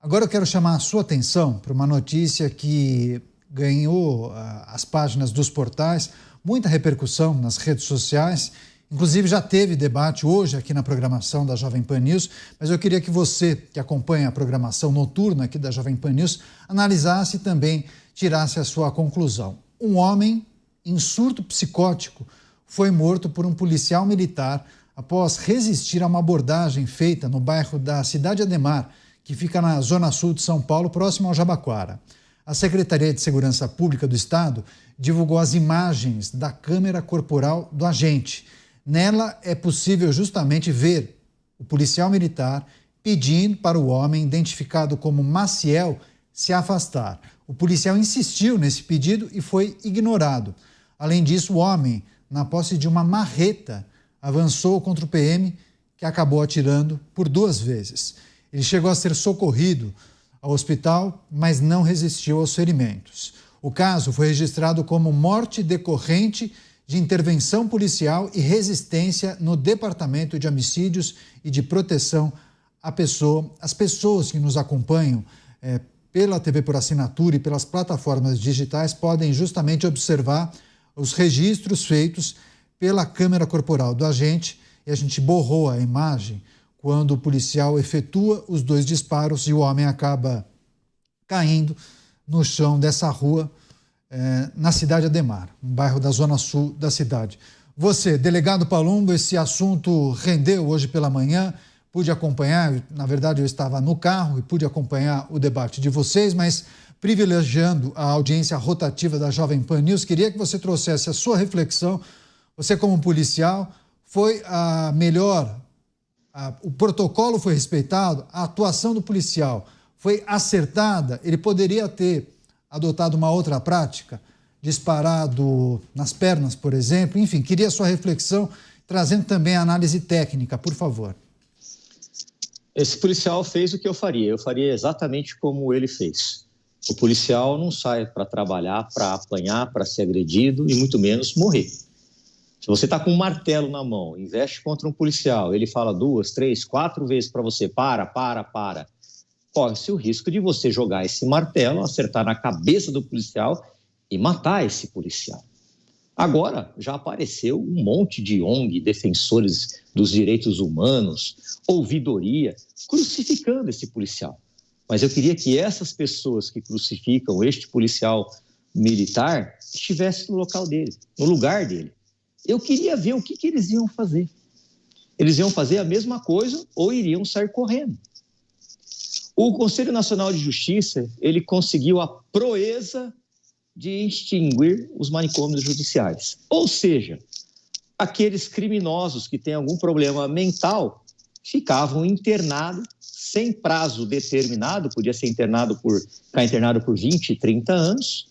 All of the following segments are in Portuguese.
Agora eu quero chamar a sua atenção para uma notícia que ganhou as páginas dos portais, muita repercussão nas redes sociais, inclusive já teve debate hoje aqui na programação da Jovem Pan News, mas eu queria que você, que acompanha a programação noturna aqui da Jovem Pan News, analisasse e também tirasse a sua conclusão. Um homem em surto psicótico foi morto por um policial militar após resistir a uma abordagem feita no bairro da Cidade Ademar, que fica na zona sul de São Paulo, próximo ao Jabaquara. A Secretaria de Segurança Pública do Estado divulgou as imagens da câmera corporal do agente. Nela é possível justamente ver o policial militar pedindo para o homem, identificado como Maciel, se afastar. O policial insistiu nesse pedido e foi ignorado. Além disso, o homem, na posse de uma marreta, avançou contra o PM, que acabou atirando por 2 vezes. Ele chegou a ser socorrido ao hospital, mas não resistiu aos ferimentos. O caso foi registrado como morte decorrente de intervenção policial e resistência no Departamento de Homicídios e de Proteção à Pessoa. As pessoas que nos acompanham pela TV por assinatura e pelas plataformas digitais podem justamente observar os registros feitos pela câmera corporal do agente, e a gente borrou a imagem quando o policial efetua os 2 disparos e o homem acaba caindo no chão dessa rua na Cidade Ademar, um bairro da zona sul da cidade. Você, delegado Palumbo, esse assunto rendeu hoje pela manhã, pude acompanhar, na verdade eu estava no carro e pude acompanhar o debate de vocês, mas privilegiando a audiência rotativa da Jovem Pan News, queria que você trouxesse a sua reflexão. Você, como policial, foi a melhor... O protocolo foi respeitado, a atuação do policial foi acertada, ele poderia ter adotado uma outra prática, disparado nas pernas, por exemplo. Enfim, queria a sua reflexão, trazendo também a análise técnica, por favor. Esse policial fez o que eu faria exatamente como ele fez. O policial não sai para trabalhar, para apanhar, para ser agredido e muito menos morrer. Se você está com um martelo na mão, investe contra um policial, ele fala 2, 3, 4 vezes para você, para. Corre-se o risco de você jogar esse martelo, acertar na cabeça do policial e matar esse policial. Agora, já apareceu um monte de ONG, defensores dos direitos humanos, ouvidoria, crucificando esse policial. Mas eu queria que essas pessoas que crucificam este policial militar estivessem no local dele, no lugar dele. Eu queria ver o que eles iam fazer. Eles iam fazer a mesma coisa ou iriam sair correndo. O Conselho Nacional de Justiça, ele conseguiu a proeza de extinguir os manicômios judiciais. Ou seja, aqueles criminosos que têm algum problema mental ficavam internados sem prazo determinado, podia ser ficar internado por 20, 30 anos,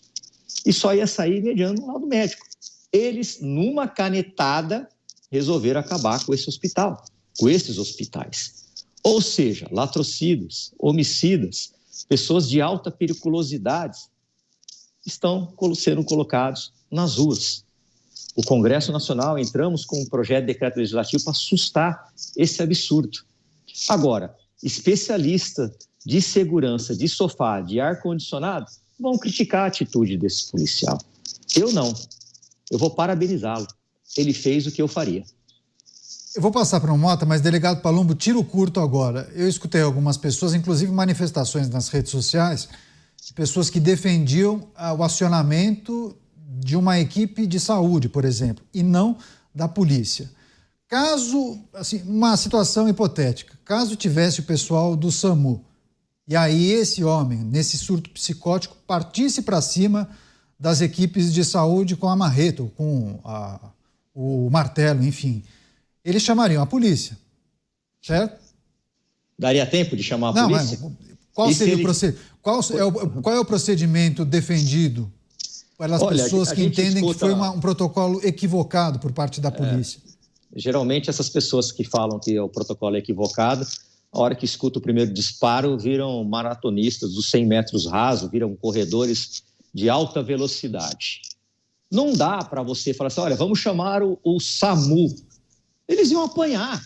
e só ia sair mediante um laudo médico. Eles, numa canetada, resolveram acabar com esse hospital, com esses hospitais. Ou seja, latrocidas, homicidas, pessoas de alta periculosidade estão sendo colocados nas ruas. O Congresso Nacional, entramos com um projeto de decreto legislativo para assustar esse absurdo. Agora, especialistas de segurança, de sofá, de ar-condicionado, vão criticar a atitude desse policial. Eu não. Eu vou parabenizá-lo. Ele fez o que eu faria. Eu vou passar para o Mota, mas, delegado Palumbo, tiro curto agora. Eu escutei algumas pessoas, inclusive manifestações nas redes sociais, de pessoas que defendiam o acionamento de uma equipe de saúde, por exemplo, e não da polícia. Caso, assim, uma situação hipotética, caso tivesse o pessoal do SAMU, e aí esse homem, nesse surto psicótico, partisse para cima das equipes de saúde com a marreta, com o martelo, enfim, eles chamariam a polícia, certo? Daria tempo de chamar a polícia? Mas qual seria o procedimento? Qual é o procedimento defendido pelas pessoas que entendem que foi um protocolo equivocado por parte da polícia? Geralmente essas pessoas que falam que o protocolo é equivocado, a hora que escuta o primeiro disparo, viram maratonistas dos 100 metros rasos, viram corredores de alta velocidade. Não dá para você falar assim, olha, vamos chamar o SAMU. Eles iam apanhar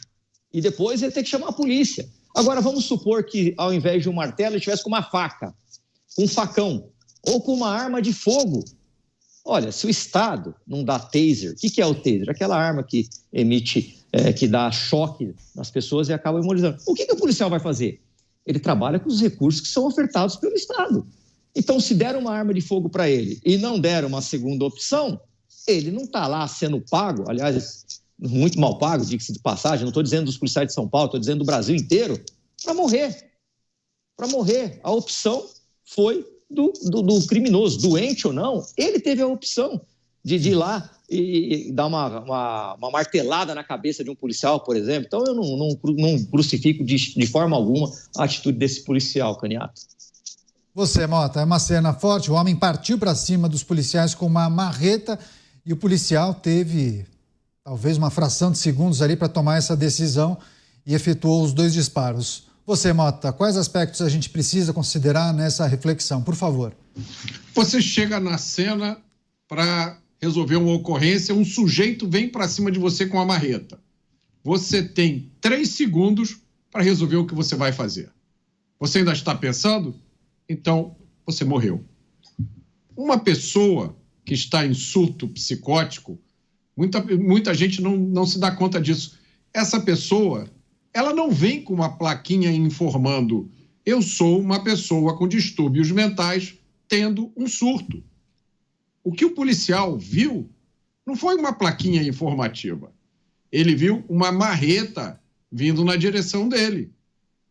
e depois ia ter que chamar a polícia. Agora, vamos supor que, ao invés de um martelo, ele estivesse com uma faca, um facão, ou com uma arma de fogo. Olha, se o Estado não dá taser, o que é o taser? Aquela arma que emite, que dá choque nas pessoas e acaba imobilizando. O que o policial vai fazer? Ele trabalha com os recursos que são ofertados pelo Estado. Então, se deram uma arma de fogo para ele e não deram uma segunda opção, ele não está lá sendo pago, aliás, muito mal pago, diga-se de passagem, não estou dizendo dos policiais de São Paulo, estou dizendo do Brasil inteiro, para morrer. Para morrer. A opção foi do criminoso, doente ou não, ele teve a opção de ir lá e dar uma martelada na cabeça de um policial, por exemplo. Então, eu não crucifico de forma alguma a atitude desse policial, Caniato. Você, Mota, é uma cena forte. O homem partiu para cima dos policiais com uma marreta e o policial teve talvez uma fração de segundos ali para tomar essa decisão e efetuou os 2 disparos. Você, Mota, quais aspectos a gente precisa considerar nessa reflexão? Por favor. Você chega na cena para resolver uma ocorrência, um sujeito vem para cima de você com a marreta. Você tem 3 segundos para resolver o que você vai fazer. Você ainda está pensando? Então, você morreu. Uma pessoa que está em surto psicótico, muita gente não se dá conta disso. Essa pessoa, ela não vem com uma plaquinha informando: eu sou uma pessoa com distúrbios mentais tendo um surto. O que o policial viu não foi uma plaquinha informativa. Ele viu uma marreta vindo na direção dele.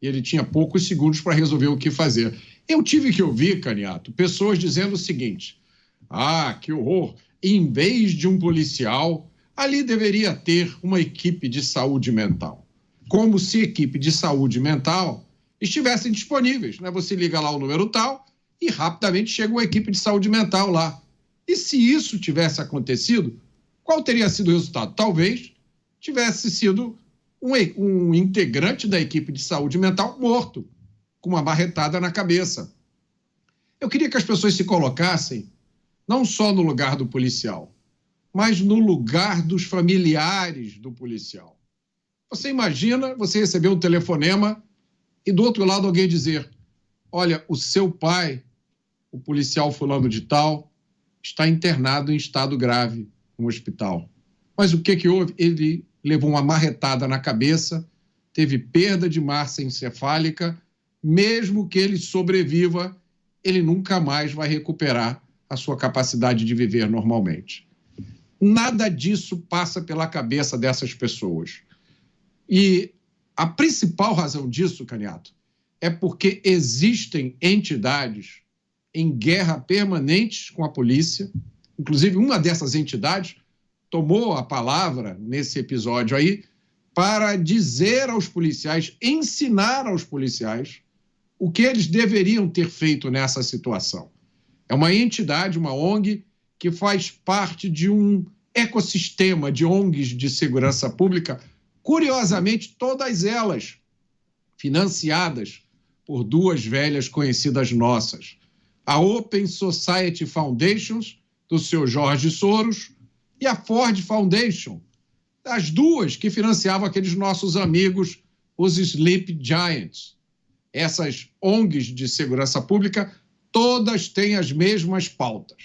E ele tinha poucos segundos para resolver o que fazer. Eu tive que ouvir, Caniato, pessoas dizendo o seguinte: que horror, em vez de um policial, ali deveria ter uma equipe de saúde mental. Como se equipe de saúde mental estivessem disponíveis, né? Você liga lá o número tal e rapidamente chega uma equipe de saúde mental lá. E se isso tivesse acontecido, qual teria sido o resultado? Talvez tivesse sido um integrante da equipe de saúde mental morto, com uma marretada na cabeça. Eu queria que as pessoas se colocassem não só no lugar do policial, mas no lugar dos familiares do policial. Você imagina você receber um telefonema e do outro lado alguém dizer: olha, o seu pai, o policial fulano de tal, está internado em estado grave no hospital. Mas o que houve? Ele levou uma marretada na cabeça, teve perda de massa encefálica. Mesmo que ele sobreviva, ele nunca mais vai recuperar a sua capacidade de viver normalmente. Nada disso passa pela cabeça dessas pessoas. E a principal razão disso, Caniato, é porque existem entidades em guerra permanente com a polícia. Inclusive, uma dessas entidades tomou a palavra nesse episódio aí para dizer aos policiais, ensinar aos policiais o que eles deveriam ter feito nessa situação. É uma entidade, uma ONG, que faz parte de um ecossistema de ONGs de segurança pública, curiosamente, todas elas financiadas por 2 velhas conhecidas nossas. A Open Society Foundation, do seu Jorge Soros, e a Ford Foundation, as 2 que financiavam aqueles nossos amigos, os Sleep Giants. Essas ONGs de segurança pública, todas têm as mesmas pautas: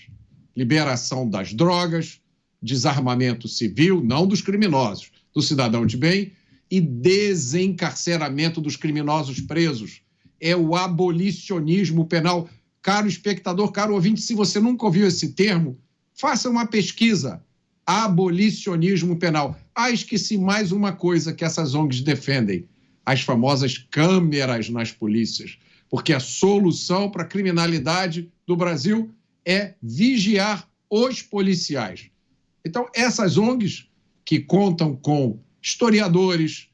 liberação das drogas, desarmamento civil, não dos criminosos, do cidadão de bem, e desencarceramento dos criminosos presos. É o abolicionismo penal. Caro espectador, caro ouvinte, se você nunca ouviu esse termo, faça uma pesquisa. Abolicionismo penal. Esqueci mais uma coisa que essas ONGs defendem: as famosas câmeras nas polícias. Porque a solução para a criminalidade do Brasil é vigiar os policiais. Então, essas ONGs, que contam com historiadores,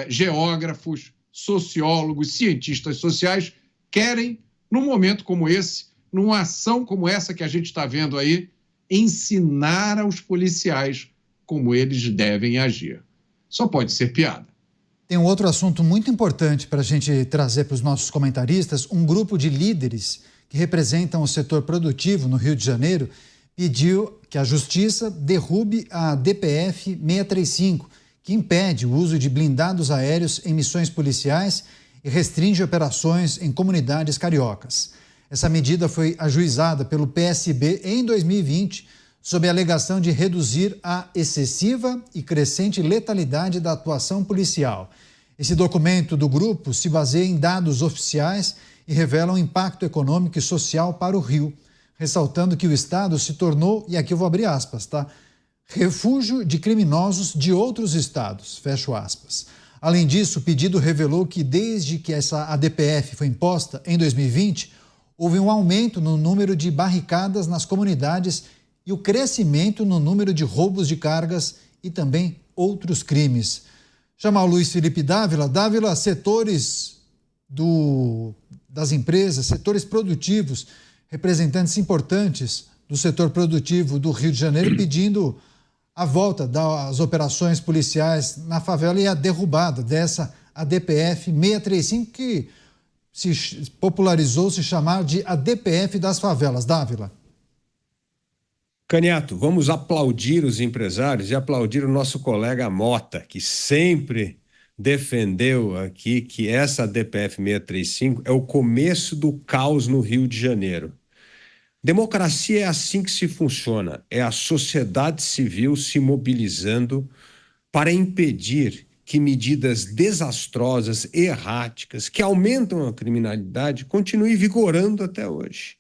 geógrafos, sociólogos, cientistas sociais, querem, num momento como esse, numa ação como essa que a gente está vendo aí, ensinar aos policiais como eles devem agir. Só pode ser piada. Tem um outro assunto muito importante para a gente trazer para os nossos comentaristas. Um grupo de líderes que representam o setor produtivo no Rio de Janeiro pediu que a Justiça derrube a DPF 635, que impede o uso de blindados aéreos em missões policiais e restringe operações em comunidades cariocas. Essa medida foi ajuizada pelo PSB em 2020, sob a alegação de reduzir a excessiva e crescente letalidade da atuação policial. Esse documento do grupo se baseia em dados oficiais e revela um impacto econômico e social para o Rio, ressaltando que o estado se tornou, e aqui eu vou abrir aspas, tá? Refúgio de criminosos de outros estados, fecho aspas. Além disso, o pedido revelou que desde que essa ADPF foi imposta em 2020, houve um aumento no número de barricadas nas comunidades e o crescimento no número de roubos de cargas e também outros crimes. Chamar o Luiz Felipe Dávila. Dávila, setores das empresas, setores produtivos, representantes importantes do setor produtivo do Rio de Janeiro pedindo a volta das operações policiais na favela e a derrubada dessa ADPF 635, que se popularizou se chamar de ADPF das favelas. Dávila. Caniato, vamos aplaudir os empresários e aplaudir o nosso colega Mota, que sempre defendeu aqui que essa ADPF 635 é o começo do caos no Rio de Janeiro. Democracia é assim que se funciona, é a sociedade civil se mobilizando para impedir que medidas desastrosas, erráticas, que aumentam a criminalidade, continuem vigorando até hoje.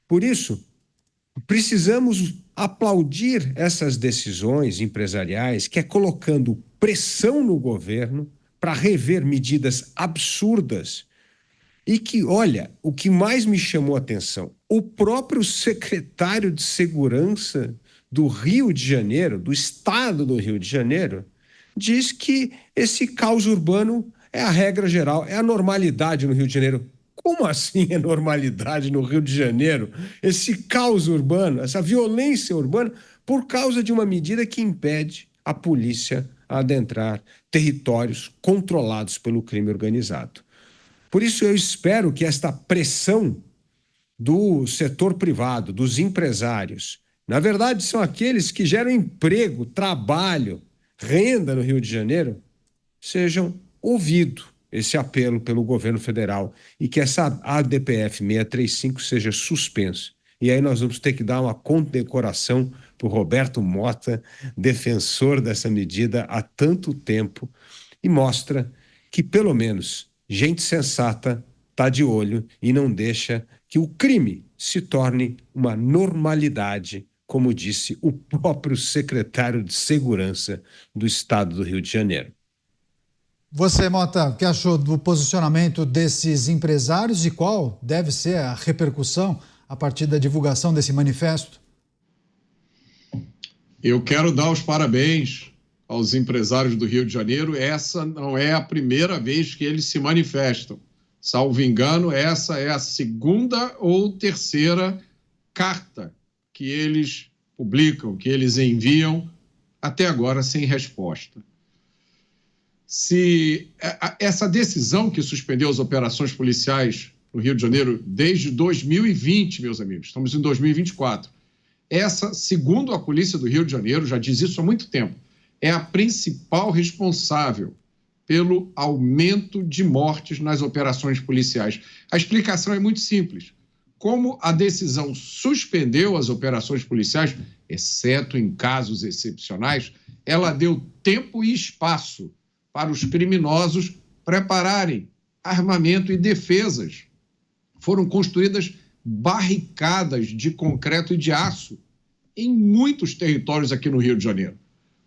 Por isso, precisamos aplaudir essas decisões empresariais, que é colocando pressão no governo para rever medidas absurdas e que, olha, o que mais me chamou a atenção, o próprio secretário de Segurança do Rio de Janeiro, do estado do Rio de Janeiro, diz que esse caos urbano é a regra geral, é a normalidade no Rio de Janeiro. Como assim é normalidade no Rio de Janeiro? Esse caos urbano, essa violência urbana, por causa de uma medida que impede a polícia a adentrar territórios controlados pelo crime organizado. Por isso eu espero que esta pressão do setor privado, dos empresários, na verdade são aqueles que geram emprego, trabalho, renda no Rio de Janeiro, sejam ouvidos. Esse apelo pelo governo federal e que essa ADPF 635 seja suspensa. E aí nós vamos ter que dar uma condecoração para o Roberto Mota, defensor dessa medida há tanto tempo, e mostra que, pelo menos, gente sensata está de olho e não deixa que o crime se torne uma normalidade, como disse o próprio secretário de Segurança do Estado do Rio de Janeiro. Você, Mota, o que achou do posicionamento desses empresários e qual deve ser a repercussão a partir da divulgação desse manifesto? Eu quero dar os parabéns aos empresários do Rio de Janeiro. Essa não é a primeira vez que eles se manifestam. Salvo engano, essa é a segunda ou terceira carta que eles publicam, que eles enviam, até agora sem resposta. Se essa decisão que suspendeu as operações policiais no Rio de Janeiro desde 2020, meus amigos, estamos em 2024, essa, segundo a Polícia do Rio de Janeiro, já diz isso há muito tempo, é a principal responsável pelo aumento de mortes nas operações policiais. A explicação é muito simples. Como a decisão suspendeu as operações policiais, exceto em casos excepcionais, ela deu tempo e espaço para os criminosos prepararem armamento e defesas. Foram construídas barricadas de concreto e de aço em muitos territórios aqui no Rio de Janeiro.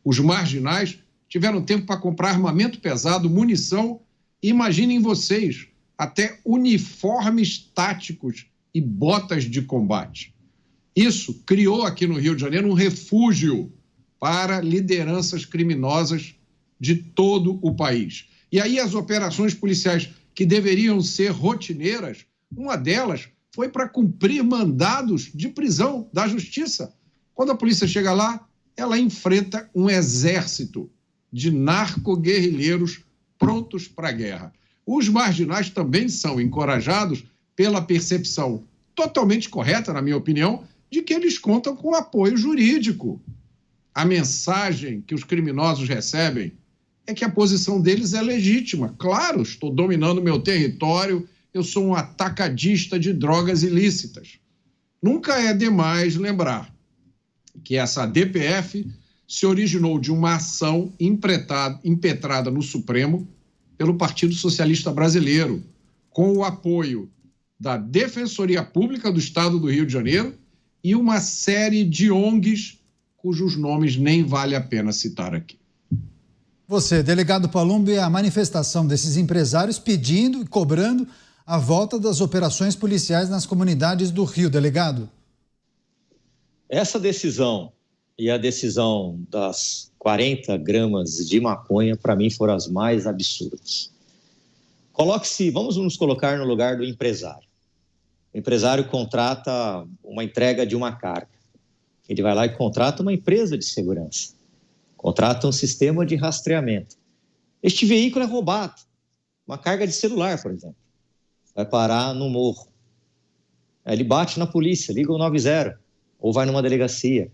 Os marginais tiveram tempo para comprar armamento pesado, munição, e imaginem vocês, até uniformes táticos e botas de combate. Isso criou aqui no Rio de Janeiro um refúgio para lideranças criminosas de todo o país. E aí as operações policiais que deveriam ser rotineiras, uma delas foi para cumprir mandados de prisão da justiça. Quando a polícia chega lá, ela enfrenta um exército de narco-guerrilheiros prontos para a guerra. Os marginais também são encorajados pela percepção totalmente correta, na minha opinião, de que eles contam com apoio jurídico. a mensagem que os criminosos recebem é que a posição deles é legítima. Claro, estou dominando meu território, eu sou um atacadista de drogas ilícitas. Nunca é demais lembrar que essa DPF se originou de uma ação impetrada no Supremo pelo Partido Socialista Brasileiro, com o apoio da Defensoria Pública do Estado do Rio de Janeiro e uma série de ONGs cujos nomes nem vale a pena citar aqui. Você, delegado Palumbo, e a manifestação desses empresários pedindo e cobrando a volta das operações policiais nas comunidades do Rio, delegado? Essa decisão e a decisão das 40 gramas de maconha, para mim, foram as mais absurdas. Vamos nos colocar no lugar do empresário. O empresário contrata uma entrega de uma carga. Ele vai lá e contrata uma empresa de segurança. Contrata um sistema de rastreamento. Este veículo é roubado. Uma carga de celular, por exemplo. Vai parar no morro. Aí ele bate na polícia, liga o 90, ou vai numa delegacia.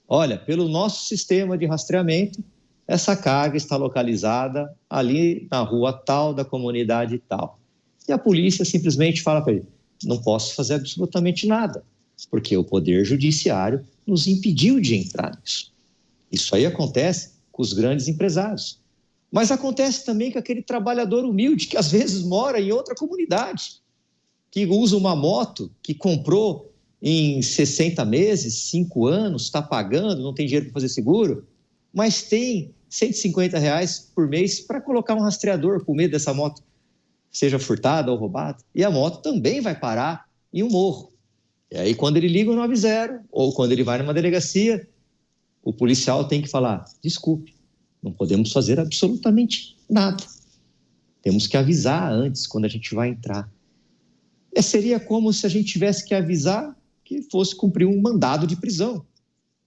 Olha, pelo nosso sistema de rastreamento, essa carga está localizada ali na rua tal, da comunidade tal. E a polícia simplesmente fala para ele, não posso fazer absolutamente nada, porque o Poder Judiciário nos impediu de entrar nisso. Isso aí acontece com os grandes empresários. Mas acontece também com aquele trabalhador humilde que às vezes mora em outra comunidade, que usa uma moto que comprou em 60 meses, 5 anos, está pagando, não tem dinheiro para fazer seguro, mas tem R$150 por mês para colocar um rastreador com medo dessa moto seja furtada ou roubada. E a moto também vai parar em um morro. E aí quando ele liga o 90 ou quando ele vai numa delegacia, o policial tem que falar, desculpe, não podemos fazer absolutamente nada. Temos que avisar antes, quando a gente vai entrar. Seria como se a gente tivesse que avisar que fosse cumprir um mandado de prisão.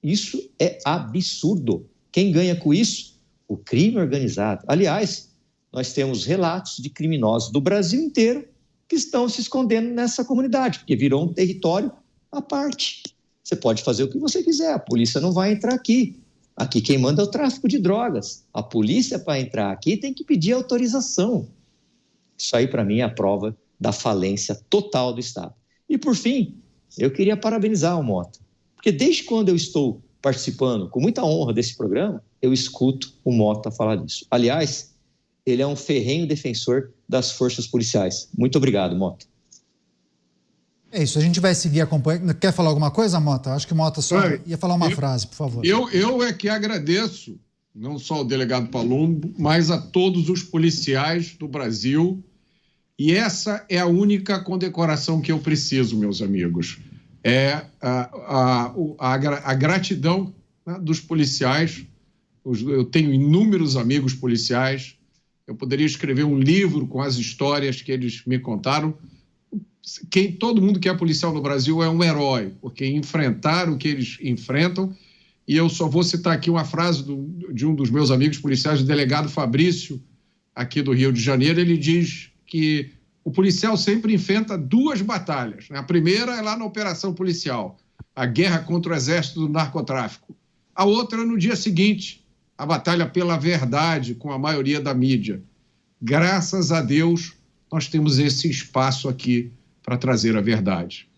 Isso é absurdo. Quem ganha com isso? O crime organizado. Aliás, nós temos relatos de criminosos do Brasil inteiro que estão se escondendo nessa comunidade, porque virou um território à parte. Você pode fazer o que você quiser, a polícia não vai entrar aqui. Aqui quem manda é o tráfico de drogas. A polícia, para entrar aqui, tem que pedir autorização. Isso aí, para mim, é a prova da falência total do Estado. E, por fim, eu queria parabenizar o Mota, porque desde quando eu estou participando, com muita honra desse programa, eu escuto o Mota falar disso. Aliás, ele é um ferrenho defensor das forças policiais. Muito obrigado, Mota. É isso, a gente vai seguir acompanhando. Quer falar alguma coisa, Mota? Acho que o Mota só ia falar uma frase, por favor. Eu é que agradeço, não só ao delegado Palumbo, mas a todos os policiais do Brasil. E essa é a única condecoração que eu preciso, meus amigos. É a gratidão, né, dos policiais. Eu tenho inúmeros amigos policiais. Eu poderia escrever um livro com as histórias que eles me contaram. Todo mundo que é policial no Brasil é um herói, porque enfrentaram o que eles enfrentam. E eu só vou citar aqui uma frase de um dos meus amigos policiais, o delegado Fabrício, aqui do Rio de Janeiro. Ele diz que o policial sempre enfrenta 2 batalhas. A primeira é lá na operação policial, a guerra contra o exército do narcotráfico. A outra é no dia seguinte, a batalha pela verdade com a maioria da mídia. Graças a Deus, nós temos esse espaço aqui para trazer a verdade.